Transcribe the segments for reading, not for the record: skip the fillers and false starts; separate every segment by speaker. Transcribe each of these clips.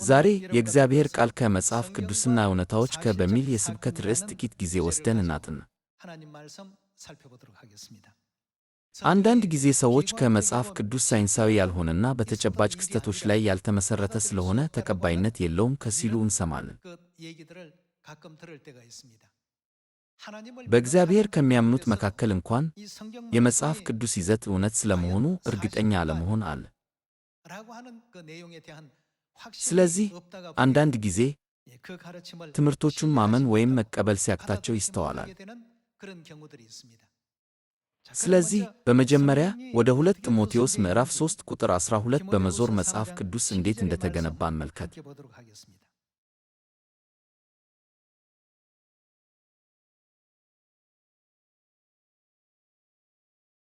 Speaker 1: ዛሬ የእግዚአብሔር ቃል ከመጽሐፍ ቅዱስና እውነታዎች በሚል የስብከት ርዕስ ጥቂት ጊዜ ወስደን እናጥና። አንዳንድ ጊዜ ሰዎች ከመጽሐፍ ቅዱስ ሳይንሳዊ ያልሆነና በተጨባጭ ክስተቶች ላይ ያልተመሰረተ ስለሆነ ተቀባይነት የለውም ሲሉ እንሰማለን። በእግዚአብሔር ከሚያምኑት መካከል እንኳን የመጽሐፍ ቅዱስ ይዘት እውነት ስለመሆኑ እርግጠኛ አለመሆን አለ። ስለዚህ አንዳንድ ጊዜ ትምህርቶቹን ማመን ወይም መቀበል ሲያቅታቸው ይስተዋላል። ስለዚህ በመጀመሪያ ወደ 2 ጢሞቴዎስ ምዕራፍ 3 ቁጥር 12 በመዞር መጽሐፍ ቅዱስ እንዴት እንደተገነባ እንመልከት።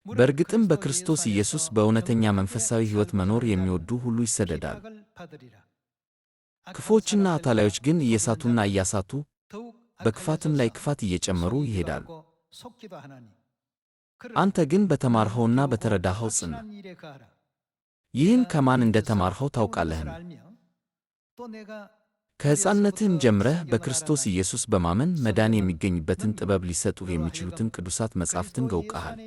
Speaker 1: በእርግጥም በክርስቶስ ኢየሱስ በእውነተኛ መንፈሳዊ ሕይወት መኖር የሚወዱ ሁሉ ይሰደዳሉ። ክፉዎችና አታላዮች ግን እየሳቱና እያሳቱ በክፋትም ላይ ክፋት እየጨመሩ ይሄዳሉ። አንተ ግን በተማርኸውና በተረዳኸው ጽና። ይህን ከማን እንደ ተማርኸው ታውቃለህን? ከሕፃንነትህም ጀምረህ በክርስቶስ ኢየሱስ በማመን መዳን የሚገኝበትን ጥበብ ሊሰጡህ የሚችሉትን ቅዱሳት መጻሕፍትን ገውቀሃል።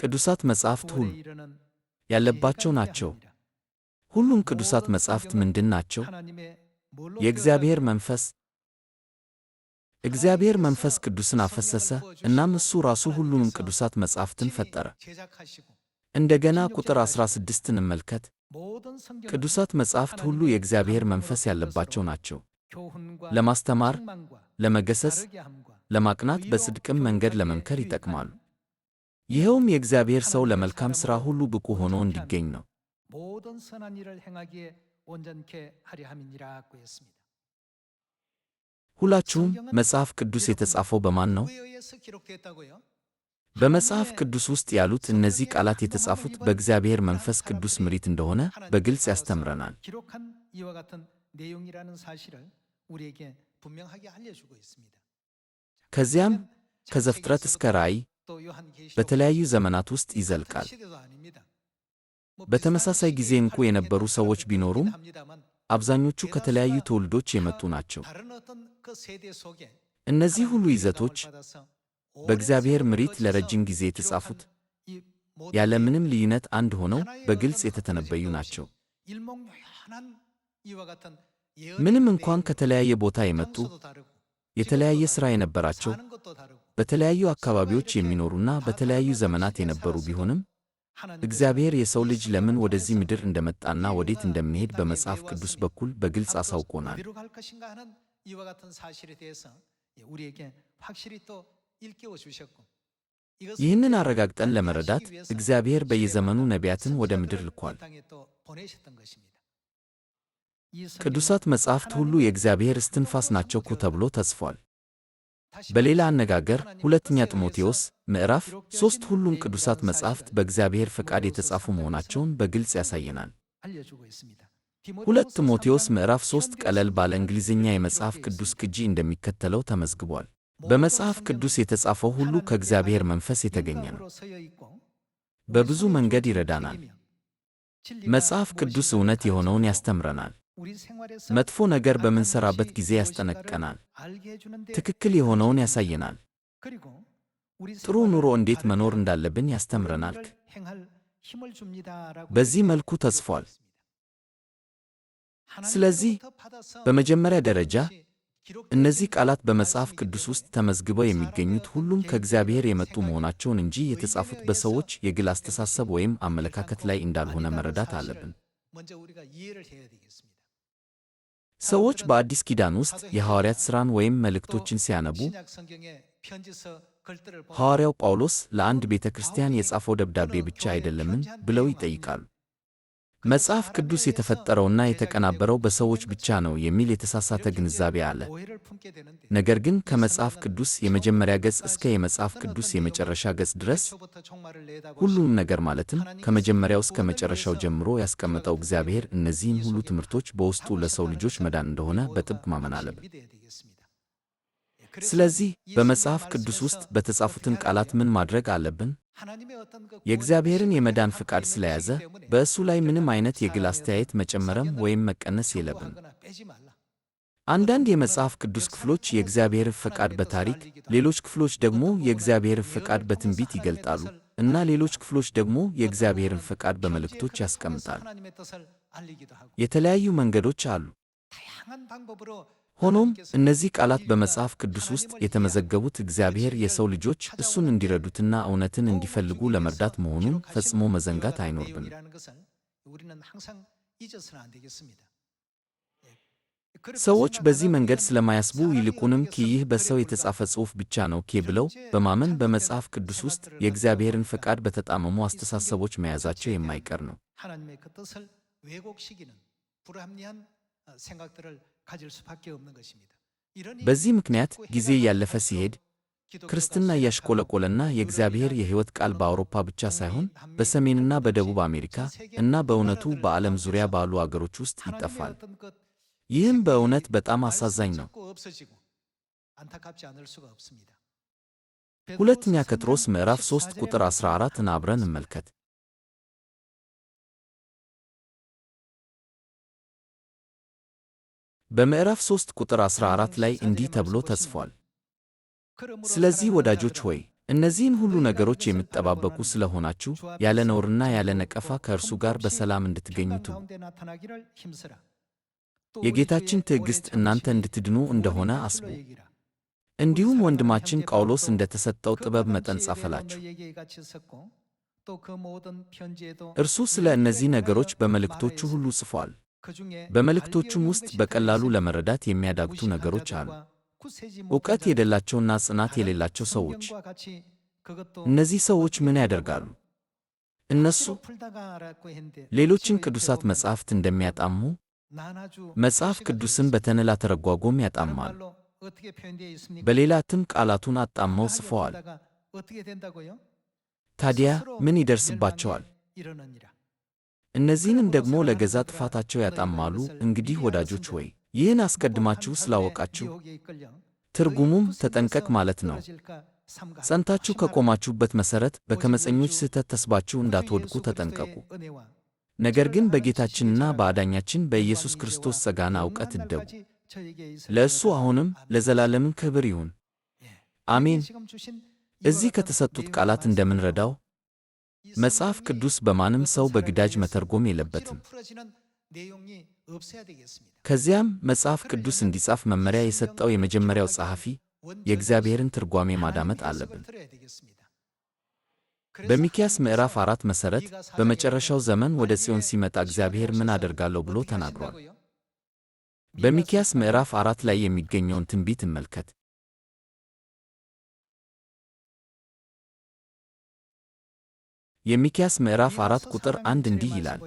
Speaker 1: ቅዱሳት መጻሕፍት ሁሉ ያለባቸው ናቸው። ሁሉም ቅዱሳት መጻሕፍት ምንድን ናቸው? የእግዚአብሔር መንፈስ። እግዚአብሔር መንፈስ ቅዱስን አፈሰሰ፣ እናም እሱ ራሱ ሁሉንም ቅዱሳት መጻሕፍትን ፈጠረ። እንደገና ቁጥር 16 እንመልከት። ቅዱሳት መጻሕፍት ሁሉ የእግዚአብሔር መንፈስ ያለባቸው ናቸው፣ ለማስተማር፣ ለመገሰጽ፣ ለማቅናት፣ በጽድቅም መንገድ ለመምከር ይጠቅማሉ። ይኸውም የእግዚአብሔር ሰው ለመልካም ሥራ ሁሉ ብቁ ሆኖ እንዲገኝ ነው። ሁላችሁም መጽሐፍ ቅዱስ የተጻፈው በማን ነው? በመጽሐፍ ቅዱስ ውስጥ ያሉት እነዚህ ቃላት የተጻፉት በእግዚአብሔር መንፈስ ቅዱስ ምሪት እንደሆነ በግልጽ ያስተምረናል። ከዚያም ከዘፍጥረት እስከ ራእይ በተለያዩ ዘመናት ውስጥ ይዘልቃል። በተመሳሳይ ጊዜ እንኳ የነበሩ ሰዎች ቢኖሩም አብዛኞቹ ከተለያዩ ትውልዶች የመጡ ናቸው። እነዚህ ሁሉ ይዘቶች በእግዚአብሔር ምሪት ለረጅም ጊዜ የተጻፉት ያለ ምንም ልዩነት አንድ ሆነው በግልጽ የተተነበዩ ናቸው። ምንም እንኳን ከተለያየ ቦታ የመጡ የተለያየ ሥራ የነበራቸው በተለያዩ አካባቢዎች የሚኖሩና በተለያዩ ዘመናት የነበሩ ቢሆንም እግዚአብሔር የሰው ልጅ ለምን ወደዚህ ምድር እንደመጣና ወዴት እንደሚሄድ በመጽሐፍ ቅዱስ በኩል በግልጽ አሳውቆናል። ይህንን አረጋግጠን ለመረዳት እግዚአብሔር በየዘመኑ ነቢያትን ወደ ምድር ልኳል። ቅዱሳት መጻሕፍት ሁሉ የእግዚአብሔር እስትንፋስ ናቸው ተብሎ ተጽፏል። በሌላ አነጋገር 2 ጢሞቴዎስ ምዕራፍ 3 ሁሉም ቅዱሳት መጻሕፍት በእግዚአብሔር ፈቃድ የተጻፉ መሆናቸውን በግልጽ ያሳየናል። 2 ጢሞቴዎስ ምዕራፍ 3 ቀለል ባለ እንግሊዝኛ የመጽሐፍ ቅዱስ ቅጂ እንደሚከተለው ተመዝግቧል። በመጽሐፍ ቅዱስ የተጻፈው ሁሉ ከእግዚአብሔር መንፈስ የተገኘ ነው። በብዙ መንገድ ይረዳናል። መጽሐፍ ቅዱስ እውነት የሆነውን ያስተምረናል። መጥፎ ነገር በምንሰራበት ጊዜ ያስጠነቅቀናል። ትክክል የሆነውን ያሳየናል። ጥሩ ኑሮ እንዴት መኖር እንዳለብን ያስተምረናል። በዚህ መልኩ ተጽፏል። ስለዚህ በመጀመሪያ ደረጃ እነዚህ ቃላት በመጽሐፍ ቅዱስ ውስጥ ተመዝግበው የሚገኙት ሁሉም ከእግዚአብሔር የመጡ መሆናቸውን እንጂ የተጻፉት በሰዎች የግል አስተሳሰብ ወይም አመለካከት ላይ እንዳልሆነ መረዳት አለብን። ሰዎች በአዲስ ኪዳን ውስጥ የሐዋርያት ሥራን ወይም መልእክቶችን ሲያነቡ ሐዋርያው ጳውሎስ ለአንድ ቤተ ክርስቲያን የጻፈው ደብዳቤ ብቻ አይደለምን ብለው ይጠይቃሉ። መጽሐፍ ቅዱስ የተፈጠረውና የተቀናበረው በሰዎች ብቻ ነው የሚል የተሳሳተ ግንዛቤ አለ። ነገር ግን ከመጽሐፍ ቅዱስ የመጀመሪያ ገጽ እስከ የመጽሐፍ ቅዱስ የመጨረሻ ገጽ ድረስ ሁሉም ነገር ማለትም ከመጀመሪያው እስከ መጨረሻው ጀምሮ ያስቀመጠው እግዚአብሔር እነዚህን ሁሉ ትምህርቶች በውስጡ ለሰው ልጆች መዳን እንደሆነ በጥብቅ ማመን አለብን። ስለዚህ በመጽሐፍ ቅዱስ ውስጥ በተጻፉትን ቃላት ምን ማድረግ አለብን? የእግዚአብሔርን የመዳን ፍቃድ ስለያዘ በእሱ ላይ ምንም አይነት የግል አስተያየት መጨመርም ወይም መቀነስ የለብንም። አንዳንድ የመጽሐፍ ቅዱስ ክፍሎች የእግዚአብሔርን ፈቃድ በታሪክ፣ ሌሎች ክፍሎች ደግሞ የእግዚአብሔርን ፈቃድ በትንቢት ይገልጣሉ እና ሌሎች ክፍሎች ደግሞ የእግዚአብሔርን ፈቃድ በመልእክቶች ያስቀምጣሉ። የተለያዩ መንገዶች አሉ። ሆኖም እነዚህ ቃላት በመጽሐፍ ቅዱስ ውስጥ የተመዘገቡት እግዚአብሔር የሰው ልጆች እሱን እንዲረዱትና እውነትን እንዲፈልጉ ለመርዳት መሆኑን ፈጽሞ መዘንጋት አይኖርብንም። ሰዎች በዚህ መንገድ ስለማያስቡ ይልቁንም ይህ በሰው የተጻፈ ጽሑፍ ብቻ ነው ብለው በማመን በመጽሐፍ ቅዱስ ውስጥ የእግዚአብሔርን ፈቃድ በተጣመሙ አስተሳሰቦች መያዛቸው የማይቀር ነው። በዚህ ምክንያት ጊዜ እያለፈ ሲሄድ ክርስትና እያሽቆለቆለና የእግዚአብሔር የሕይወት ቃል በአውሮፓ ብቻ ሳይሆን በሰሜንና በደቡብ አሜሪካ እና በእውነቱ በዓለም ዙሪያ ባሉ አገሮች ውስጥ ይጠፋል። ይህም በእውነት በጣም አሳዛኝ ነው። ሁለተኛ ጴጥሮስ ምዕራፍ 3 ቁጥር 14 አብረን እንመልከት። በምዕራፍ 3 ቁጥር 14 ላይ እንዲህ ተብሎ ተጽፏል። ስለዚህ ወዳጆች ሆይ እነዚህን ሁሉ ነገሮች የምትጠባበቁ ስለሆናችሁ ያለ ነውርና ያለ ነቀፋ ከእርሱ ጋር በሰላም እንድትገኙ ትጉ። የጌታችን ትዕግሥት እናንተ እንድትድኑ እንደሆነ አስቡ። እንዲሁም ወንድማችን ጳውሎስ እንደተሰጠው ጥበብ መጠን ጻፈላችሁ። እርሱ ስለ እነዚህ ነገሮች በመልእክቶቹ ሁሉ ጽፏል። በመልእክቶቹም ውስጥ በቀላሉ ለመረዳት የሚያዳግቱ ነገሮች አሉ። ዕውቀት የሌላቸውና ጽናት የሌላቸው ሰዎች። እነዚህ ሰዎች ምን ያደርጋሉ? እነሱ ሌሎችን ቅዱሳት መጻሕፍት እንደሚያጣምሙ መጽሐፍ ቅዱስን በተንላ ተረጓጎም ያጣምማሉ። በሌላ እትም ቃላቱን አጣመው ጽፈዋል። ታዲያ ምን ይደርስባቸዋል? እነዚህንም ደግሞ ለገዛ ጥፋታቸው ያጣምማሉ። እንግዲህ ወዳጆች ሆይ ይህን አስቀድማችሁ ስላወቃችሁ፣ ትርጉሙም ተጠንቀቅ ማለት ነው፣ ጸንታችሁ ከቆማችሁበት መሠረት በከመፀኞች ስህተት ተስባችሁ እንዳትወድቁ ተጠንቀቁ። ነገር ግን በጌታችንና በአዳኛችን በኢየሱስ ክርስቶስ ጸጋና ዕውቀት እደጉ። ለእሱ አሁንም ለዘላለምም ክብር ይሁን፣ አሜን። እዚህ ከተሰጡት ቃላት እንደምንረዳው መጽሐፍ ቅዱስ በማንም ሰው በግዳጅ መተርጎም የለበትም። ከዚያም መጽሐፍ ቅዱስ እንዲጻፍ መመሪያ የሰጠው የመጀመሪያው ጸሐፊ የእግዚአብሔርን ትርጓሜ ማዳመጥ አለብን። በሚክያስ ምዕራፍ 4 መሠረት በመጨረሻው ዘመን ወደ ጽዮን ሲመጣ እግዚአብሔር ምን አደርጋለሁ ብሎ ተናግሯል። በሚክያስ ምዕራፍ 4 ላይ የሚገኘውን ትንቢት እንመልከት። የሚክያስ ምዕራፍ 4 ቁጥር 1 እንዲህ ይላል፣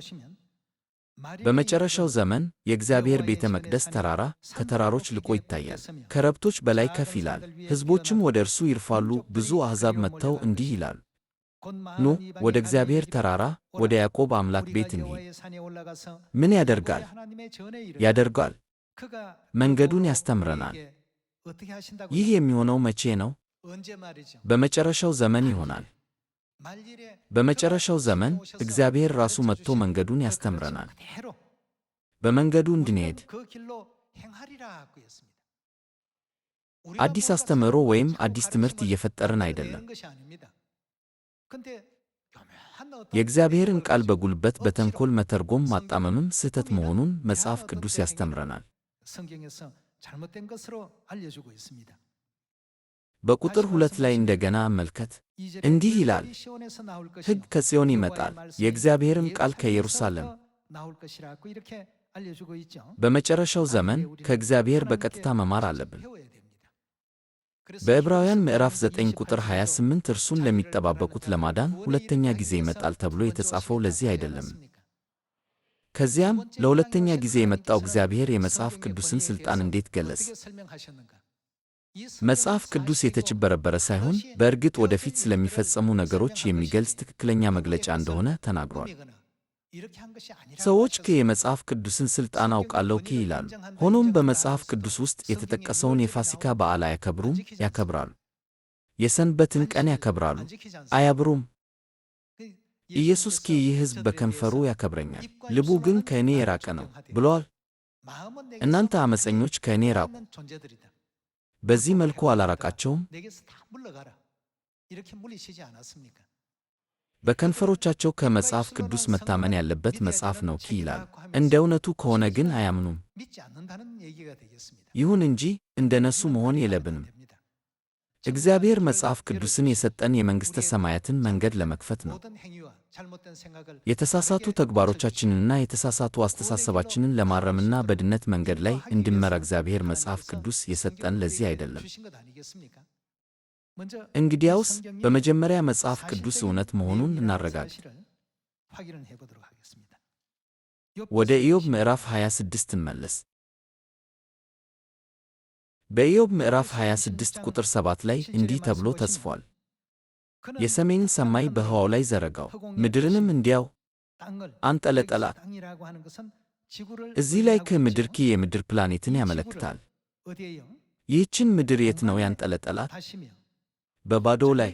Speaker 1: በመጨረሻው ዘመን የእግዚአብሔር ቤተ መቅደስ ተራራ ከተራሮች ልቆ ይታያል፣ ከረብቶች በላይ ከፍ ይላል፣ ሕዝቦችም ወደ እርሱ ይርፋሉ። ብዙ አሕዛብ መጥተው እንዲህ ይላሉ፣ ኑ ወደ እግዚአብሔር ተራራ ወደ ያዕቆብ አምላክ ቤት እንሂድ። ምን ያደርጋል? ያደርጋል፣ መንገዱን ያስተምረናል። ይህ የሚሆነው መቼ ነው? በመጨረሻው ዘመን ይሆናል። በመጨረሻው ዘመን እግዚአብሔር ራሱ መጥቶ መንገዱን ያስተምረናል፣ በመንገዱ እንድንሄድ። አዲስ አስተምህሮ ወይም አዲስ ትምህርት እየፈጠርን አይደለም። የእግዚአብሔርን ቃል በጉልበት በተንኰል መተርጎም ማጣመምም ስህተት መሆኑን መጽሐፍ ቅዱስ ያስተምረናል። በቁጥር 2 ላይ እንደገና አመልከት። እንዲህ ይላል፣ ሕግ ከጽዮን ይመጣል፣ የእግዚአብሔርም ቃል ከኢየሩሳሌም። በመጨረሻው ዘመን ከእግዚአብሔር በቀጥታ መማር አለብን። በዕብራውያን ምዕራፍ 9 ቁጥር 28 እርሱን ለሚጠባበቁት ለማዳን ሁለተኛ ጊዜ ይመጣል ተብሎ የተጻፈው ለዚህ አይደለም? ከዚያም ለሁለተኛ ጊዜ የመጣው እግዚአብሔር የመጽሐፍ ቅዱስን ሥልጣን እንዴት ገለጸ? መጽሐፍ ቅዱስ የተጭበረበረ ሳይሆን በእርግጥ ወደፊት ስለሚፈጸሙ ነገሮች የሚገልጽ ትክክለኛ መግለጫ እንደሆነ ተናግሯል። ሰዎች የመጽሐፍ ቅዱስን ሥልጣን አውቃለሁ ይላሉ። ሆኖም በመጽሐፍ ቅዱስ ውስጥ የተጠቀሰውን የፋሲካ በዓል አያከብሩም። ያከብራሉ። የሰንበትን ቀን ያከብራሉ። አያብሩም። ኢየሱስ ይህ ሕዝብ በከንፈሩ ያከብረኛል፣ ልቡ ግን ከእኔ የራቀ ነው ብሏል። እናንተ ዓመፀኞች ከእኔ ራቁ። በዚህ መልኩ አላራቃቸውም። በከንፈሮቻቸው ከመጽሐፍ ቅዱስ መታመን ያለበት መጽሐፍ ነው ይላል። እንደ እውነቱ ከሆነ ግን አያምኑም። ይሁን እንጂ እንደ እነሱ መሆን የለብንም። እግዚአብሔር መጽሐፍ ቅዱስን የሰጠን የመንግሥተ ሰማያትን መንገድ ለመክፈት ነው። የተሳሳቱ ተግባሮቻችንንና የተሳሳቱ አስተሳሰባችንን ለማረምና በድነት መንገድ ላይ እንድንመራ እግዚአብሔር መጽሐፍ ቅዱስ የሰጠን ለዚህ አይደለም። እንግዲያውስ በመጀመሪያ መጽሐፍ ቅዱስ እውነት መሆኑን እናረጋግጥ። ወደ ኢዮብ ምዕራፍ 26 እንመለስ። በኢዮብ ምዕራፍ 26 ቁጥር 7 ላይ እንዲህ ተብሎ ተጽፏል። የሰሜንን ሰማይ በህዋው ላይ ዘረጋው፣ ምድርንም እንዲያው አንጠለጠላት። እዚህ ላይ ከምድር የምድር ፕላኔትን ያመለክታል። ይህችን ምድር የት ነው ያንጠለጠላት? በባዶው ላይ።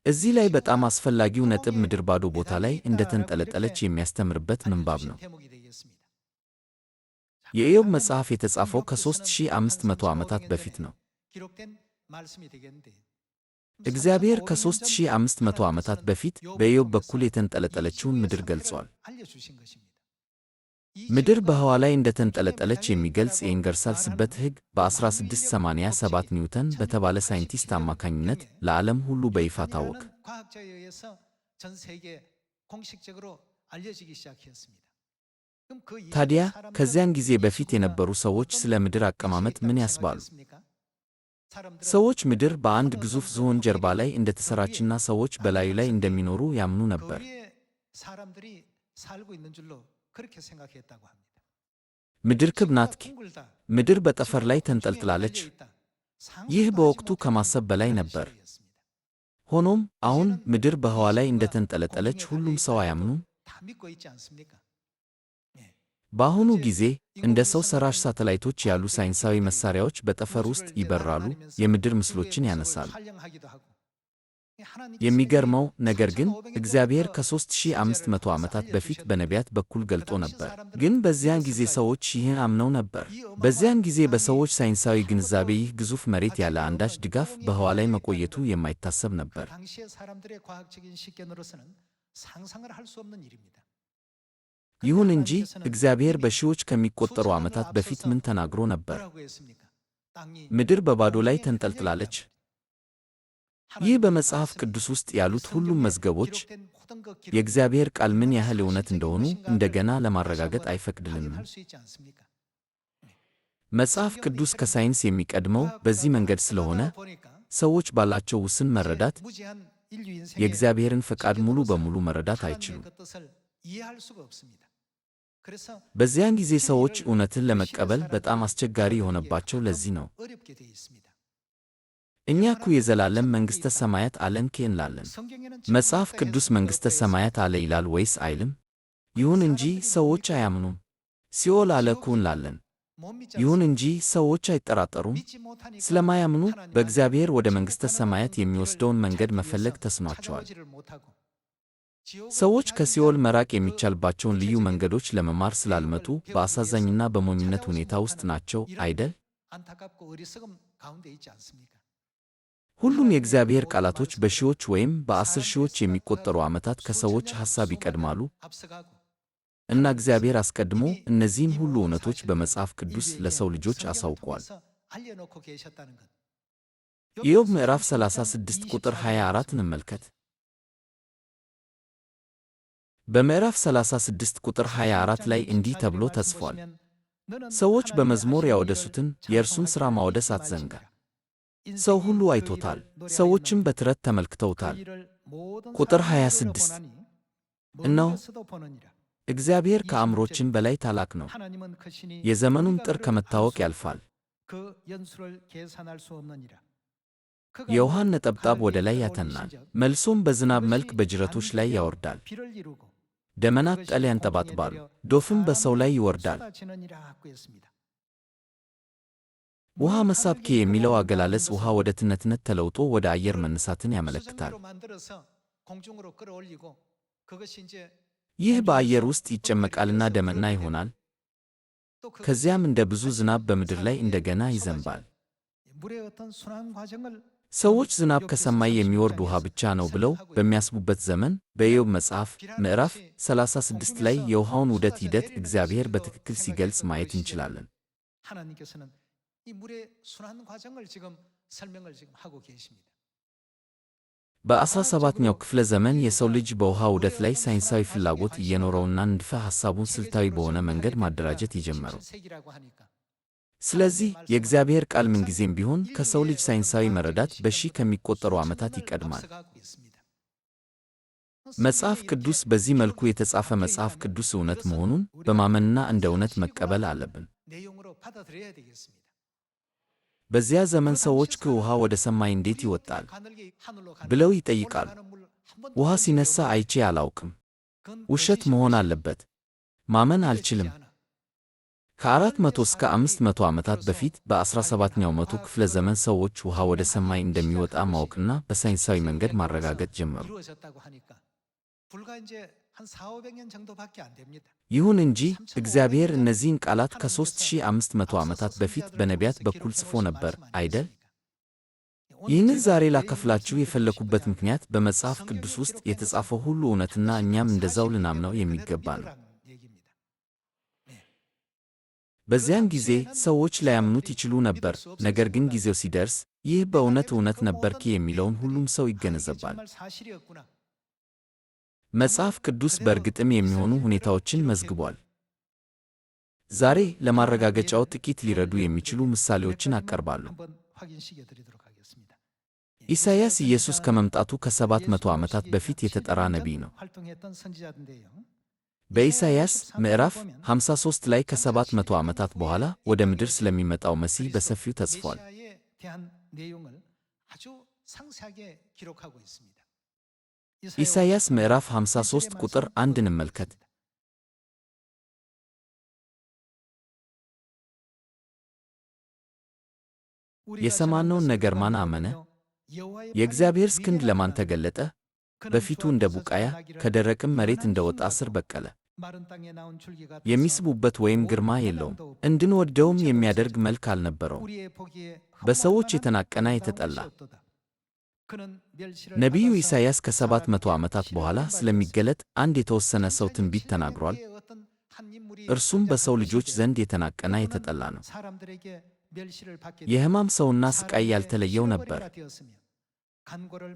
Speaker 1: እዚህ ላይ በጣም አስፈላጊው ነጥብ ምድር ባዶ ቦታ ላይ እንደተንጠለጠለች የሚያስተምርበት ምንባብ ነው። የኢዮብ መጽሐፍ የተጻፈው ከ3500 ዓመታት በፊት ነው። እግዚአብሔር ከ3500 ዓመታት በፊት በኢዮብ በኩል የተንጠለጠለችውን ምድር ገልጿል። ምድር በህዋ ላይ እንደተንጠለጠለች የሚገልጽ የኢንገርሳል ስበት ሕግ በ1687 ኒውተን በተባለ ሳይንቲስት አማካኝነት ለዓለም ሁሉ በይፋ ታወቀ። ታዲያ ከዚያን ጊዜ በፊት የነበሩ ሰዎች ስለ ምድር አቀማመጥ ምን ያስባሉ? ሰዎች ምድር በአንድ ግዙፍ ዝሆን ጀርባ ላይ እንደተሰራችና ሰዎች በላዩ ላይ እንደሚኖሩ ያምኑ ነበር። ምድር ክብ ናት። ምድር በጠፈር ላይ ተንጠልጥላለች። ይህ በወቅቱ ከማሰብ በላይ ነበር። ሆኖም አሁን ምድር በህዋ ላይ እንደተንጠለጠለች ሁሉም ሰው አያምኑም። በአሁኑ ጊዜ እንደ ሰው ሰራሽ ሳተላይቶች ያሉ ሳይንሳዊ መሳሪያዎች በጠፈር ውስጥ ይበራሉ፣ የምድር ምስሎችን ያነሳሉ። የሚገርመው ነገር ግን እግዚአብሔር ከ3500 ዓመታት በፊት በነቢያት በኩል ገልጦ ነበር። ግን በዚያን ጊዜ ሰዎች ይህን አምነው ነበር። በዚያን ጊዜ በሰዎች ሳይንሳዊ ግንዛቤ ይህ ግዙፍ መሬት ያለ አንዳች ድጋፍ በህዋ ላይ መቆየቱ የማይታሰብ ነበር። ይሁን እንጂ እግዚአብሔር በሺዎች ከሚቆጠሩ ዓመታት በፊት ምን ተናግሮ ነበር? ምድር በባዶ ላይ ተንጠልጥላለች። ይህ በመጽሐፍ ቅዱስ ውስጥ ያሉት ሁሉም መዝገቦች የእግዚአብሔር ቃል ምን ያህል እውነት እንደሆኑ እንደገና ለማረጋገጥ አይፈቅድልንም። መጽሐፍ ቅዱስ ከሳይንስ የሚቀድመው በዚህ መንገድ ስለሆነ ሰዎች ባላቸው ውስን መረዳት የእግዚአብሔርን ፈቃድ ሙሉ በሙሉ መረዳት አይችሉም። በዚያን ጊዜ ሰዎች እውነትን ለመቀበል በጣም አስቸጋሪ የሆነባቸው ለዚህ ነው። እኛ የዘላለም መንግሥተ ሰማያት አለን እንላለን። መጽሐፍ ቅዱስ መንግሥተ ሰማያት አለ ይላል ወይስ አይልም? ይሁን እንጂ ሰዎች አያምኑም። ሲኦል አለ እንላለን። ይሁን እንጂ ሰዎች አይጠራጠሩም። ስለማያምኑ በእግዚአብሔር ወደ መንግሥተ ሰማያት የሚወስደውን መንገድ መፈለግ ተስኗቸዋል። ሰዎች ከሲኦል መራቅ የሚቻልባቸውን ልዩ መንገዶች ለመማር ስላልመጡ በአሳዛኝና በሞኝነት ሁኔታ ውስጥ ናቸው አይደል? ሁሉም የእግዚአብሔር ቃላቶች በሺዎች ወይም በ10 ሺዎች የሚቆጠሩ ዓመታት ከሰዎች ሐሳብ ይቀድማሉ እና እግዚአብሔር አስቀድሞ እነዚህን ሁሉ እውነቶች በመጽሐፍ ቅዱስ ለሰው ልጆች አሳውቋል። ኢዮብ ምዕራፍ 36 ቁጥር 24 እንመልከት። በምዕራፍ 36 ቁጥር 24 ላይ እንዲህ ተብሎ ተጽፏል። ሰዎች በመዝሙር ያወደሱትን የእርሱን ሥራ ማወደስ አትዘንጋ። ሰው ሁሉ አይቶታል፣ ሰዎችም በትረት ተመልክተውታል። ቁጥር 26 እነሆ እግዚአብሔር ከአእምሮችን በላይ ታላቅ ነው፣ የዘመኑም ጥር ከመታወቅ ያልፋል። የውሃን ነጠብጣብ ወደ ላይ ያተናል፣ መልሶም በዝናብ መልክ በጅረቶች ላይ ያወርዳል። ደመናት ጠል ያንጠባጥባሉ፣ ዶፍም በሰው ላይ ይወርዳል። ውሃ መሳብ የሚለው አገላለጽ ውሃ ወደ ትነትነት ተለውጦ ወደ አየር መነሳትን ያመለክታል። ይህ በአየር ውስጥ ይጨመቃልና ደመና ይሆናል። ከዚያም እንደ ብዙ ዝናብ በምድር ላይ እንደገና ይዘንባል። ሰዎች ዝናብ ከሰማይ የሚወርድ ውሃ ብቻ ነው ብለው በሚያስቡበት ዘመን በኢዮብ መጽሐፍ ምዕራፍ 36 ላይ የውሃውን ውደት ሂደት እግዚአብሔር በትክክል ሲገልጽ ማየት እንችላለን። በ17ኛው ክፍለ ዘመን የሰው ልጅ በውሃ ውደት ላይ ሳይንሳዊ ፍላጎት እየኖረውና ንድፈ ሐሳቡን ስልታዊ በሆነ መንገድ ማደራጀት የጀመረው። ስለዚህ የእግዚአብሔር ቃል ምንጊዜም ቢሆን ከሰው ልጅ ሳይንሳዊ መረዳት በሺህ ከሚቆጠሩ ዓመታት ይቀድማል። መጽሐፍ ቅዱስ በዚህ መልኩ የተጻፈ መጽሐፍ ቅዱስ እውነት መሆኑን በማመንና እንደ እውነት መቀበል አለብን። በዚያ ዘመን ሰዎች ውሃ ወደ ሰማይ እንዴት ይወጣል ብለው ይጠይቃሉ። ውሃ ሲነሳ አይቼ አላውቅም። ውሸት መሆን አለበት። ማመን አልችልም። ከ400 እስከ 500 ዓመታት በፊት በ17ኛው መቶ ክፍለ ዘመን ሰዎች ውሃ ወደ ሰማይ እንደሚወጣ ማወቅና በሳይንሳዊ መንገድ ማረጋገጥ ጀመሩ። ይሁን እንጂ እግዚአብሔር እነዚህን ቃላት ከ3500 ዓመታት በፊት በነቢያት በኩል ጽፎ ነበር አይደል? ይህንን ዛሬ ላካፍላችሁ የፈለኩበት ምክንያት በመጽሐፍ ቅዱስ ውስጥ የተጻፈው ሁሉ እውነትና እኛም እንደዛው ልናምነው የሚገባ ነው። በዚያን ጊዜ ሰዎች ላያምኑት ይችሉ ነበር፣ ነገር ግን ጊዜው ሲደርስ ይህ በእውነት እውነት ነበርክ የሚለውን ሁሉም ሰው ይገነዘባል። መጽሐፍ ቅዱስ በእርግጥም የሚሆኑ ሁኔታዎችን መዝግቧል። ዛሬ ለማረጋገጫው ጥቂት ሊረዱ የሚችሉ ምሳሌዎችን አቀርባለሁ። ኢሳይያስ ኢየሱስ ከመምጣቱ ከ700 ዓመታት በፊት የተጠራ ነቢይ ነው። በኢሳይያስ ምዕራፍ 53 ላይ ከ700 ዓመታት በኋላ ወደ ምድር ስለሚመጣው መሲህ በሰፊው ተጽፏል። ኢሳይያስ ምዕራፍ 53 ቁጥር 1 እንመልከት። የሰማነውን ነገር ማን አመነ? የእግዚአብሔርስ ክንድ ለማን ተገለጠ? በፊቱ እንደ ቡቃያ ከደረቅም መሬት እንደ ወጣ ሥር በቀለ። የሚስቡበት ወይም ግርማ የለውም፣ እንድንወደውም የሚያደርግ መልክ አልነበረውም። በሰዎች የተናቀና የተጠላ። ነቢዩ ኢሳይያስ ከ700 ዓመታት በኋላ ስለሚገለጥ አንድ የተወሰነ ሰው ትንቢት ተናግሯል። እርሱም በሰው ልጆች ዘንድ የተናቀና የተጠላ ነው። የሕማም ሰውና ሥቃይ ያልተለየው ነበር።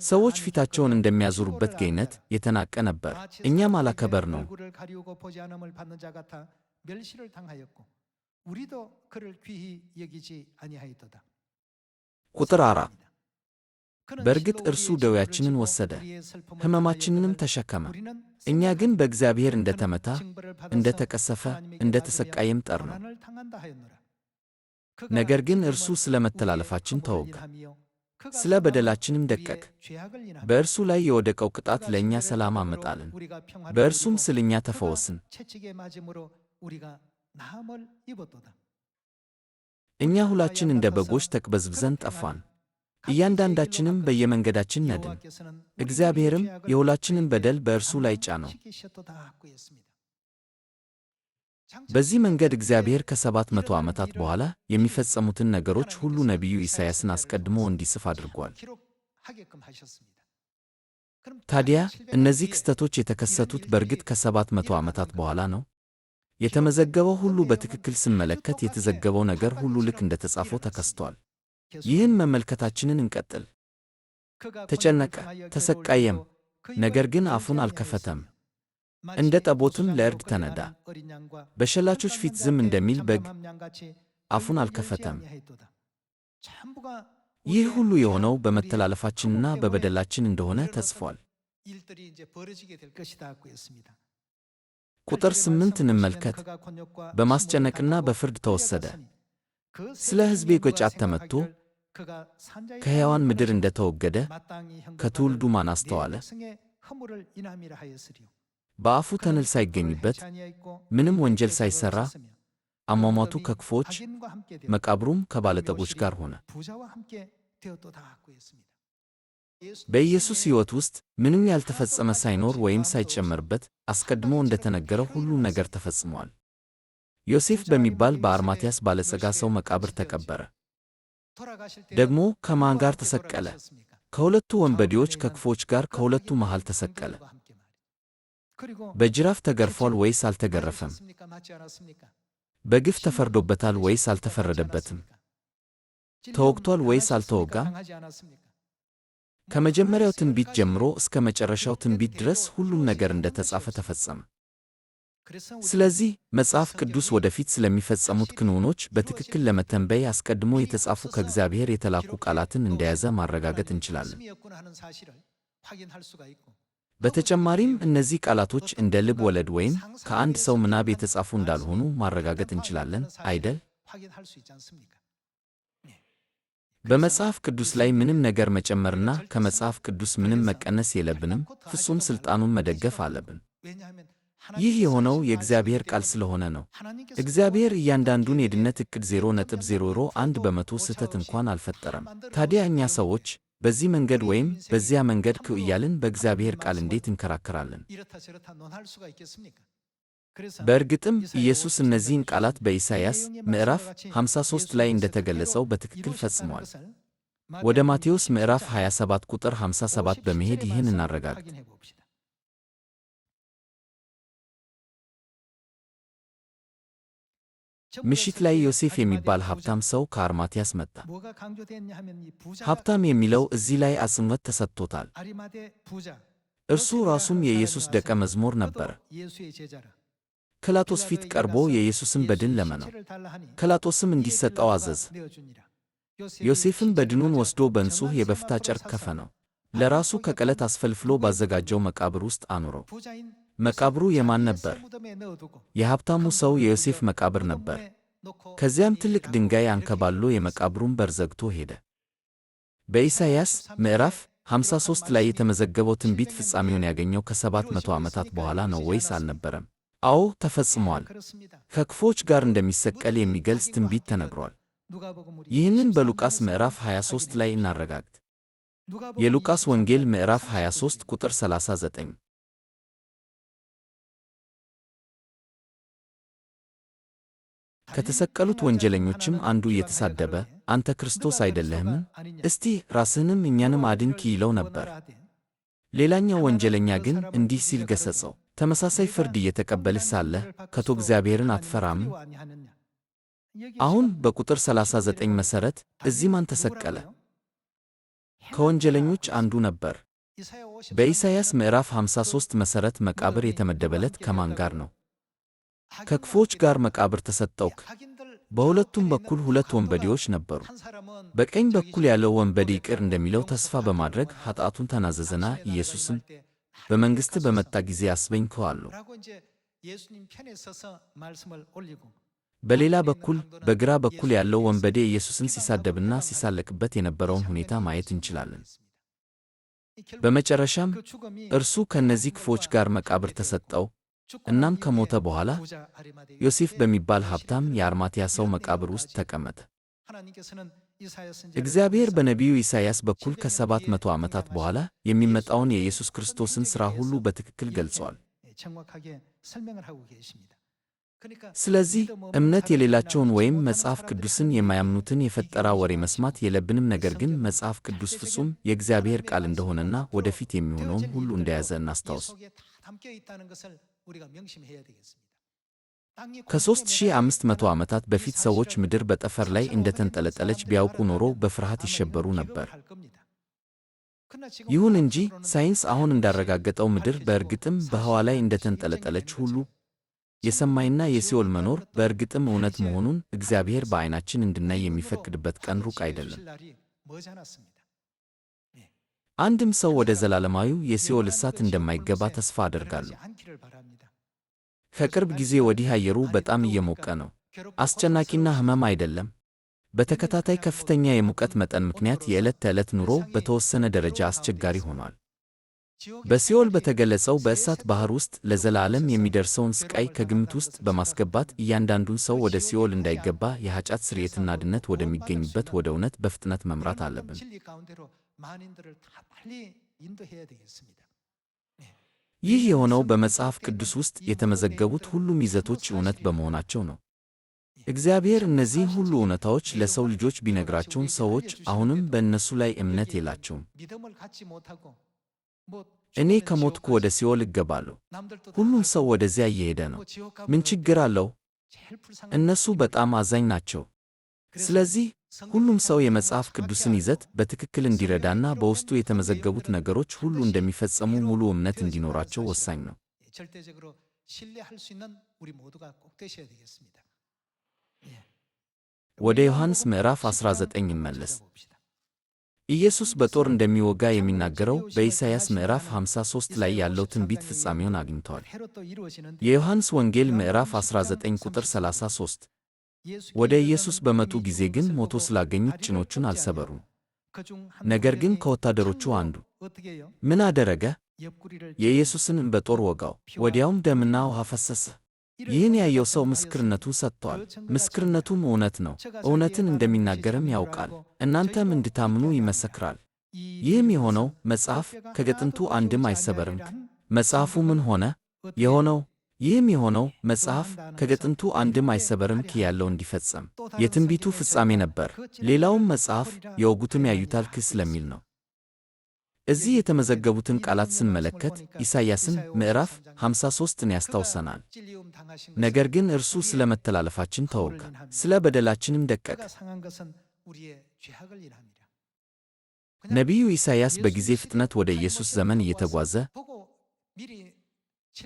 Speaker 1: ሰዎች ፊታቸውን እንደሚያዞሩበት ገይነት የተናቀ ነበር። እኛም አላከበር ነው። ቁጥር 4 በእርግጥ እርሱ ደዌያችንን ወሰደ፣ ሕመማችንንም ተሸከመ። እኛ ግን በእግዚአብሔር እንደ ተመታ፣ እንደ ተቀሰፈ፣ እንደ ተሰቃየም ጠርነው። ነገር ግን እርሱ ስለ መተላለፋችን ተወጋ፣ ስለ በደላችንም ደቀቀ። በእርሱ ላይ የወደቀው ቅጣት ለእኛ ሰላም አመጣልን፣ በእርሱም ስለ እኛ ተፈወስን። እኛ ሁላችን እንደ በጎች ተቅበዝብዘን ጠፋን፣ እያንዳንዳችንም በየመንገዳችን ነድን፣ እግዚአብሔርም የሁላችንን በደል በእርሱ ላይ ጫነው። በዚህ መንገድ እግዚአብሔር ከ700 ዓመታት በኋላ የሚፈጸሙትን ነገሮች ሁሉ ነቢዩ ኢሳይያስን አስቀድሞ እንዲጽፍ አድርጓል። ታዲያ እነዚህ ክስተቶች የተከሰቱት በእርግጥ ከ700 ዓመታት በኋላ ነው? የተመዘገበው ሁሉ በትክክል ስንመለከት የተዘገበው ነገር ሁሉ ልክ እንደተጻፈው ተከስቷል። ይህን መመልከታችንን እንቀጥል። ተጨነቀ፣ ተሰቃየም፣ ነገር ግን አፉን አልከፈተም። እንደ ጠቦትም ለእርድ ተነዳ፣ በሸላቾች ፊት ዝም እንደሚል በግ አፉን አልከፈተም። ይህ ሁሉ የሆነው በመተላለፋችንና በበደላችን እንደሆነ ተጽፏል። ቁጥር 8 እንመልከት። በማስጨነቅና በፍርድ ተወሰደ፣ ስለ ሕዝቤ ጐጫት ተመትቶ ከሕያዋን ምድር እንደ ተወገደ ከትውልዱ ማን አስተዋለ? በአፉ ተንል ሳይገኝበት ምንም ወንጀል ሳይሠራ አሟሟቱ ከክፎች መቃብሩም ከባለጠጎች ጋር ሆነ። በኢየሱስ ሕይወት ውስጥ ምንም ያልተፈጸመ ሳይኖር ወይም ሳይጨመርበት አስቀድሞ እንደተነገረው ሁሉም ነገር ተፈጽሟል። ዮሴፍ በሚባል በአርማትያስ ባለጸጋ ሰው መቃብር ተቀበረ። ደግሞ ከማን ጋር ተሰቀለ? ከሁለቱ ወንበዴዎች ከክፎች ጋር ከሁለቱ መሃል ተሰቀለ። በጅራፍ ተገርፏል ወይስ አልተገረፈም? በግፍ ተፈርዶበታል ወይስ አልተፈረደበትም? ተወግቷል ወይስ አልተወጋም? ከመጀመሪያው ትንቢት ጀምሮ እስከ መጨረሻው ትንቢት ድረስ ሁሉም ነገር እንደተጻፈ ተፈጸመ። ስለዚህ መጽሐፍ ቅዱስ ወደፊት ስለሚፈጸሙት ክንውኖች በትክክል ለመተንበይ አስቀድሞ የተጻፉ ከእግዚአብሔር የተላኩ ቃላትን እንደያዘ ማረጋገጥ እንችላለን። በተጨማሪም እነዚህ ቃላቶች እንደ ልብ ወለድ ወይም ከአንድ ሰው ምናብ የተጻፉ እንዳልሆኑ ማረጋገጥ እንችላለን አይደል? በመጽሐፍ ቅዱስ ላይ ምንም ነገር መጨመርና ከመጽሐፍ ቅዱስ ምንም መቀነስ የለብንም። ፍጹም ሥልጣኑን መደገፍ አለብን። ይህ የሆነው የእግዚአብሔር ቃል ስለሆነ ነው። እግዚአብሔር እያንዳንዱን የድነት ዕቅድ 0.001% ስህተት እንኳን አልፈጠረም። ታዲያ እኛ ሰዎች በዚህ መንገድ ወይም በዚያ መንገድ እያልን በእግዚአብሔር ቃል እንዴት እንከራከራለን? በእርግጥም ኢየሱስ እነዚህን ቃላት በኢሳይያስ ምዕራፍ 53 ላይ እንደተገለጸው በትክክል ፈጽሟል። ወደ ማቴዎስ ምዕራፍ 27 ቁጥር 57 በመሄድ ይህን እናረጋግጥ። ምሽት ላይ ዮሴፍ የሚባል ሀብታም ሰው ከአርማትያስ መጣ። ሀብታም የሚለው እዚህ ላይ አጽንዖት ተሰጥቶታል። እርሱ ራሱም የኢየሱስ ደቀ መዝሙር ነበረ። ጲላጦስ ፊት ቀርቦ የኢየሱስን በድን ለመነው። ጲላጦስም እንዲሰጠው አዘዘ። ዮሴፍም በድኑን ወስዶ በንጹሕ የበፍታ ጨርቅ ከፈነው። ለራሱ ከቀለት አስፈልፍሎ ባዘጋጀው መቃብር ውስጥ አኖረው። መቃብሩ የማን ነበር? የሀብታሙ ሰው የዮሴፍ መቃብር ነበር። ከዚያም ትልቅ ድንጋይ አንከባሎ የመቃብሩን በር ዘግቶ ሄደ። በኢሳይያስ ምዕራፍ 53 ላይ የተመዘገበው ትንቢት ፍጻሜውን ያገኘው ከ700 ዓመታት በኋላ ነው ወይስ አልነበረም? አዎ ተፈጽሟል። ከክፎች ጋር እንደሚሰቀል የሚገልጽ ትንቢት ተነግሯል። ይህንን በሉቃስ ምዕራፍ 23 ላይ እናረጋግጥ። የሉቃስ ወንጌል ምዕራፍ 23 ቁጥር 39። ከተሰቀሉት ወንጀለኞችም አንዱ እየተሳደበ አንተ ክርስቶስ አይደለህምን? እስቲ ራስህንም እኛንም አድንክ ይለው ነበር። ሌላኛው ወንጀለኛ ግን እንዲህ ሲል ገሠጸው፣ ተመሳሳይ ፍርድ እየተቀበልህ ሳለህ ከቶ እግዚአብሔርን አትፈራምን? አሁን በቁጥር 39 መሠረት እዚህ ማን ተሰቀለ? ከወንጀለኞች አንዱ ነበር። በኢሳይያስ ምዕራፍ 53 መሠረት መቃብር የተመደበለት ከማን ጋር ነው? ከክፎች ጋር መቃብር ተሰጠውክ። በሁለቱም በኩል ሁለት ወንበዴዎች ነበሩ። በቀኝ በኩል ያለው ወንበዴ ይቅር እንደሚለው ተስፋ በማድረግ ኃጢአቱን ተናዘዘና ኢየሱስም በመንግሥት በመጣ ጊዜ አስበኝ አለው። በሌላ በኩል በግራ በኩል ያለው ወንበዴ ኢየሱስን ሲሳደብና ሲሳለቅበት የነበረውን ሁኔታ ማየት እንችላለን። በመጨረሻም እርሱ ከእነዚህ ክፎች ጋር መቃብር ተሰጠው። እናም ከሞተ በኋላ ዮሴፍ በሚባል ሀብታም የአርማትያ ሰው መቃብር ውስጥ ተቀመጠ። እግዚአብሔር በነቢዩ ኢሳይያስ በኩል ከ700 ዓመታት በኋላ የሚመጣውን የኢየሱስ ክርስቶስን ሥራ ሁሉ በትክክል ገልጿል። ስለዚህ እምነት የሌላቸውን ወይም መጽሐፍ ቅዱስን የማያምኑትን የፈጠራ ወሬ መስማት የለብንም። ነገር ግን መጽሐፍ ቅዱስ ፍጹም የእግዚአብሔር ቃል እንደሆነና ወደፊት የሚሆነውን ሁሉ እንደያዘ እናስታውስ። ከ3500 ዓመታት በፊት ሰዎች ምድር በጠፈር ላይ እንደተንጠለጠለች ቢያውቁ ኖሮ በፍርሃት ይሸበሩ ነበር። ይሁን እንጂ ሳይንስ አሁን እንዳረጋገጠው ምድር በእርግጥም በህዋ ላይ እንደተንጠለጠለች ሁሉ የሰማይና የሲኦል መኖር በእርግጥም እውነት መሆኑን እግዚአብሔር በዓይናችን እንድናይ የሚፈቅድበት ቀን ሩቅ አይደለም። አንድም ሰው ወደ ዘላለማዊው የሲኦል እሳት እንደማይገባ ተስፋ አደርጋለሁ። ከቅርብ ጊዜ ወዲህ አየሩ በጣም እየሞቀ ነው። አስጨናቂና ሕመም አይደለም። በተከታታይ ከፍተኛ የሙቀት መጠን ምክንያት የዕለት ተዕለት ኑሮ በተወሰነ ደረጃ አስቸጋሪ ሆኗል። በሲኦል በተገለጸው በእሳት ባሕር ውስጥ ለዘላለም የሚደርሰውን ሥቃይ ከግምት ውስጥ በማስገባት እያንዳንዱን ሰው ወደ ሲኦል እንዳይገባ የኃጢአት ስርየትና ድነት ወደሚገኝበት ወደ እውነት በፍጥነት መምራት አለብን። ይህ የሆነው በመጽሐፍ ቅዱስ ውስጥ የተመዘገቡት ሁሉም ይዘቶች እውነት በመሆናቸው ነው። እግዚአብሔር እነዚህን ሁሉ እውነታዎች ለሰው ልጆች ቢነግራቸውም ሰዎች አሁንም በእነሱ ላይ እምነት የላቸውም። እኔ ከሞትኩ ወደ ሲኦል እገባለሁ። ሁሉም ሰው ወደዚያ እየሄደ ነው። ምን ችግር አለው? እነሱ በጣም አዛኝ ናቸው። ስለዚህ ሁሉም ሰው የመጽሐፍ ቅዱስን ይዘት በትክክል እንዲረዳና በውስጡ የተመዘገቡት ነገሮች ሁሉ እንደሚፈጸሙ ሙሉ እምነት እንዲኖራቸው ወሳኝ ነው። ወደ ዮሐንስ ምዕራፍ 19 ይመለስ። ኢየሱስ በጦር እንደሚወጋ የሚናገረው በኢሳይያስ ምዕራፍ 53 ላይ ያለው ትንቢት ፍጻሜውን አግኝቷል። የዮሐንስ ወንጌል ምዕራፍ 19 ቁጥር 33 ወደ ኢየሱስ በመጡ ጊዜ ግን ሞቶ ስላገኙት ጭኖቹን አልሰበሩም። ነገር ግን ከወታደሮቹ አንዱ ምን አደረገ? የኢየሱስን በጦር ወጋው፣ ወዲያውም ደምና ውሃ ፈሰሰ። ይህን ያየው ሰው ምስክርነቱን ሰጥቷል። ምስክርነቱም እውነት ነው። እውነትን እንደሚናገርም ያውቃል። እናንተም እንድታምኑ ይመሰክራል። ይህም የሆነው መጽሐፍ ከጥንቱ አንድም አይሰበርም። መጽሐፉ ምን ሆነ? የሆነው ይህም የሆነው መጽሐፍ ከጥንቱ አንድም አይሰበርም ያለው እንዲፈጸም የትንቢቱ ፍጻሜ ነበር። ሌላውም መጽሐፍ የወጉትም ያዩታል ስለሚል ነው። እዚህ የተመዘገቡትን ቃላት ስንመለከት ኢሳይያስን ምዕራፍ 53ን ያስታውሰናል። ነገር ግን እርሱ ስለ መተላለፋችን ተወጋ፣ ስለ በደላችንም ደቀቀ። ነቢዩ ኢሳይያስ በጊዜ ፍጥነት ወደ ኢየሱስ ዘመን እየተጓዘ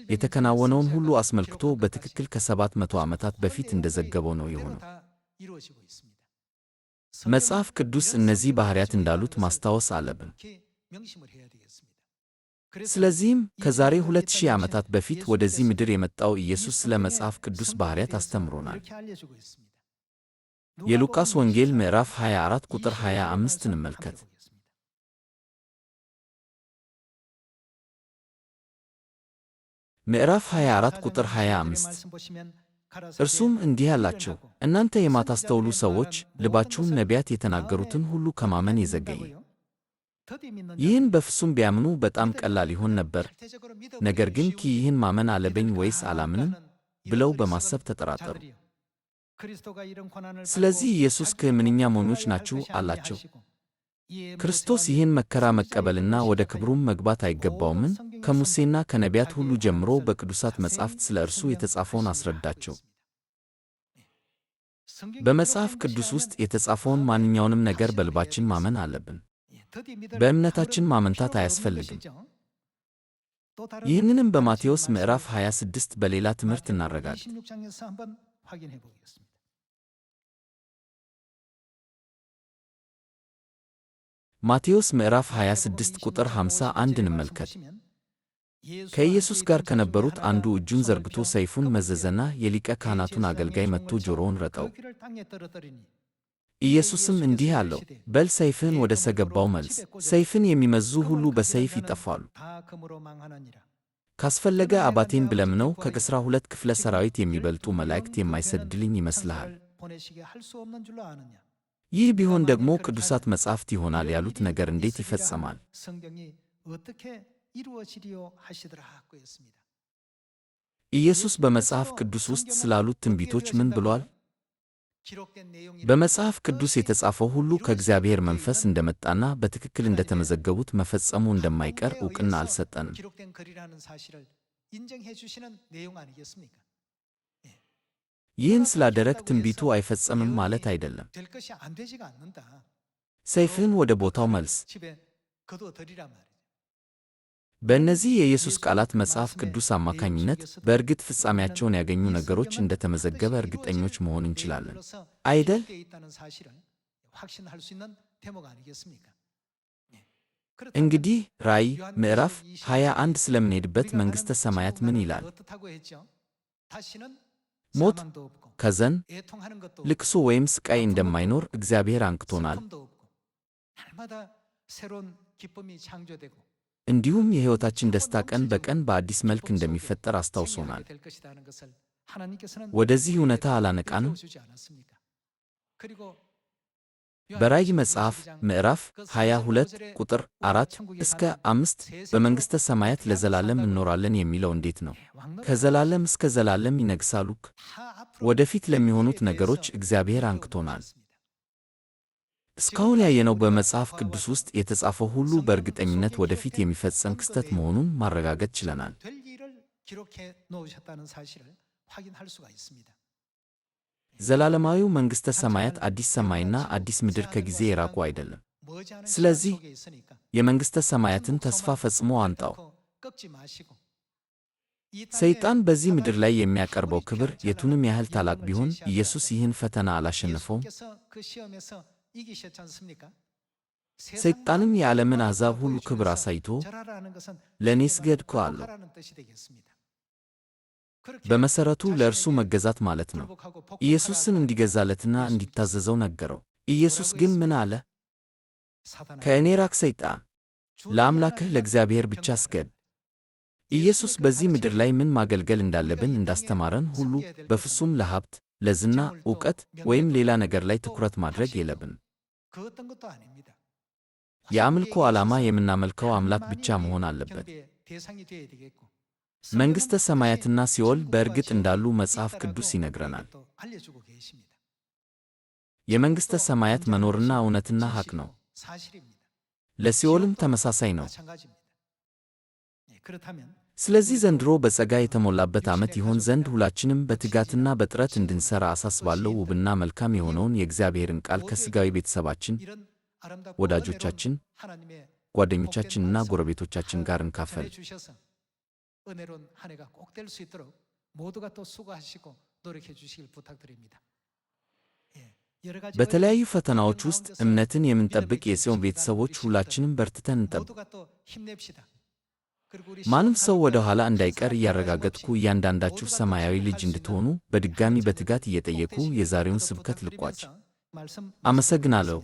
Speaker 1: የተከናወነውን ሁሉ አስመልክቶ በትክክል ከ700 ዓመታት በፊት እንደዘገበው ነው የሆነው። መጽሐፍ ቅዱስ እነዚህ ባሕርያት እንዳሉት ማስታወስ አለብን። ስለዚህም ከዛሬ 2000 ዓመታት በፊት ወደዚህ ምድር የመጣው ኢየሱስ ስለ መጽሐፍ ቅዱስ ባሕርያት አስተምሮናል። የሉቃስ ወንጌል ምዕራፍ 24 ቁጥር 25 እንመልከት። ምዕራፍ 24 ቁጥር 25 እርሱም እንዲህ አላቸው፣ እናንተ የማታስተውሉ ሰዎች፣ ልባችሁም ነቢያት የተናገሩትን ሁሉ ከማመን የዘገየ። ይህን በፍጹም ቢያምኑ በጣም ቀላል ይሆን ነበር። ነገር ግን ይህን ማመን አለብኝ ወይስ አላምንም ብለው በማሰብ ተጠራጠሩ። ስለዚህ ኢየሱስ ምንኛ ሞኞች ናችሁ አላቸው። ክርስቶስ ይህን መከራ መቀበልና ወደ ክብሩም መግባት አይገባውምን? ከሙሴና ከነቢያት ሁሉ ጀምሮ በቅዱሳት መጻሕፍት ስለ እርሱ የተጻፈውን አስረዳቸው። በመጽሐፍ ቅዱስ ውስጥ የተጻፈውን ማንኛውንም ነገር በልባችን ማመን አለብን። በእምነታችን ማመንታት አያስፈልግም። ይህንንም በማቴዎስ ምዕራፍ 26 በሌላ ትምህርት እናረጋግጥ። ማቴዎስ ምዕራፍ 26 ቁጥር 51 እንመልከት። ከኢየሱስ ጋር ከነበሩት አንዱ እጁን ዘርግቶ ሰይፉን መዘዘና የሊቀ ካህናቱን አገልጋይ መትቶ ጆሮውን ረጠው። ኢየሱስም እንዲህ አለው፣ በል ሰይፍህን ወደ ሰገባው መልስ። ሰይፍን የሚመዝዙ ሁሉ በሰይፍ ይጠፋሉ። ካስፈለገ አባቴን ብለምነው ከ12 ክፍለ ሰራዊት የሚበልጡ መላእክት የማይሰድልኝ ይመስልሃል? ይህ ቢሆን ደግሞ ቅዱሳት መጻሕፍት ይሆናል ያሉት ነገር እንዴት ይፈጸማል? ኢየሱስ በመጽሐፍ ቅዱስ ውስጥ ስላሉት ትንቢቶች ምን ብሏል? በመጽሐፍ ቅዱስ የተጻፈው ሁሉ ከእግዚአብሔር መንፈስ እንደመጣና በትክክል እንደተመዘገቡት መፈጸሙ እንደማይቀር ዕውቅና አልሰጠንም። ይህን ስላደረግ ትንቢቱ አይፈጸምም ማለት አይደለም። ሰይፍህን ወደ ቦታው መልስ። በእነዚህ የኢየሱስ ቃላት መጽሐፍ ቅዱስ አማካኝነት በእርግጥ ፍጻሜያቸውን ያገኙ ነገሮች እንደተመዘገበ እርግጠኞች መሆን እንችላለን አይደል? እንግዲህ ራእይ ምዕራፍ 21 ስለምንሄድበት መንግሥተ ሰማያት ምን ይላል? ሞት፣ ሐዘን፣ ልቅሶ ወይም ስቃይ እንደማይኖር እግዚአብሔር አንቅቶናል። እንዲሁም የሕይወታችን ደስታ ቀን በቀን በአዲስ መልክ እንደሚፈጠር አስታውሶናል። ወደዚህ እውነታ አላነቃንም? በራእይ መጽሐፍ ምዕራፍ 22 ቁጥር 4 እስከ 5 በመንግሥተ ሰማያት ለዘላለም እንኖራለን የሚለው እንዴት ነው? ከዘላለም እስከ ዘላለም ይነግሣሉ። ወደፊት ለሚሆኑት ነገሮች እግዚአብሔር አንክቶናል። እስካሁን ያየነው በመጽሐፍ ቅዱስ ውስጥ የተጻፈው ሁሉ በእርግጠኝነት ወደፊት የሚፈጸም ክስተት መሆኑን ማረጋገጥ ችለናል። ዘላለማዊው መንግሥተ ሰማያት አዲስ ሰማይና አዲስ ምድር ከጊዜ የራቁ አይደለም። ስለዚህ የመንግሥተ ሰማያትን ተስፋ ፈጽሞ አንጣው። ሰይጣን በዚህ ምድር ላይ የሚያቀርበው ክብር የቱንም ያህል ታላቅ ቢሆን ኢየሱስ ይህን ፈተና አላሸነፈውም። ሰይጣንም የዓለምን አሕዛብ ሁሉ ክብር አሳይቶ ለእኔ ስገድ አለው። በመሠረቱ ለእርሱ መገዛት ማለት ነው። ኢየሱስን እንዲገዛለትና እንዲታዘዘው ነገረው። ኢየሱስ ግን ምን አለ? ከእኔ ራቅ ሰይጣን፣ ለአምላክህ ለእግዚአብሔር ብቻ ስገድ። ኢየሱስ በዚህ ምድር ላይ ምን ማገልገል እንዳለብን እንዳስተማረን ሁሉ በፍጹም ለሀብት፣ ለዝና፣ ዕውቀት ወይም ሌላ ነገር ላይ ትኩረት ማድረግ የለብንም። የአምልኮ ዓላማ የምናመልከው አምላክ ብቻ መሆን አለበት። መንግሥተ ሰማያትና ሲኦል በእርግጥ እንዳሉ መጽሐፍ ቅዱስ ይነግረናል። የመንግሥተ ሰማያት መኖርና እውነትና ሐቅ ነው። ለሲኦልም ተመሳሳይ ነው። ስለዚህ ዘንድሮ በጸጋ የተሞላበት ዓመት ይሆን ዘንድ ሁላችንም በትጋትና በጥረት እንድንሠራ አሳስባለሁ። ውብና መልካም የሆነውን የእግዚአብሔርን ቃል ከሥጋዊ ቤተሰባችን፣ ወዳጆቻችን፣ ጓደኞቻችንና ጎረቤቶቻችን ጋር እንካፈል።
Speaker 2: 은혜로운 한 해가 꼭 될 수 있도록 모두가 또 수고하시고 노력해 주시길 부탁드립니다.
Speaker 1: በተለያዩ ፈተናዎች ውስጥ እምነትን የምንጠብቅ የጽዮን ቤተሰቦች ሁላችንም በርትተን እንጠብቅ። ማንም ሰው ወደ ኋላ እንዳይቀር እያረጋገጥኩ እያንዳንዳችሁ ሰማያዊ ልጅ እንድትሆኑ በድጋሚ በትጋት እየጠየቁ የዛሬውን ስብከት ልቋጭ። አመሰግናለሁ።